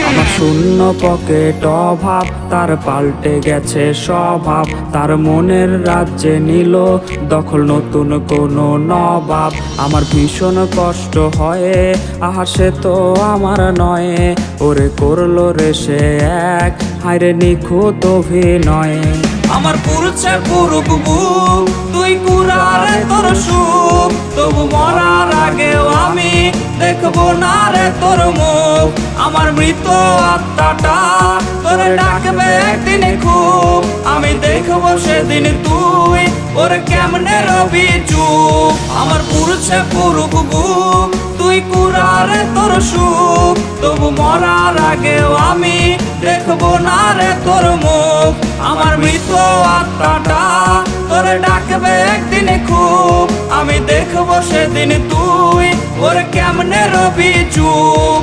আমার শূন্য পকেট অভাব, তার পাল্টে গেছে স্বভাব। তার মনের রাজ্যে নিল দখল নতুন কোনো নবাব। আমার ভীষণ কষ্ট হয়, আহা সে তো আমার নয়। ওরে করলো রে সে এক, হায়রে নিখুঁত অভিনয়। আমার পুরুষে পুরুক বুক, তুই কুরারে তোর সুখ। তবু মরার আগেও আমি দেখবো না রে তোর মুখ। আমার মৃত আত্মাটা তোরে ডাকবে একদিন খুব। আমি দেখবো সেদিন তুই ওরে কেমনে রবি চুপ। আমার পুরুষে পুরুক বুক, তুই কুরারে তোর সুখ। তবু মরার আগেও আমি দেখবো না রে তোর মুখ। আমার মৃত আত্মাটা তোরে ডাকবে একদিন খুব। আমি দেখবো সেদিন তুই ওরে কেমনে রবি চুপ।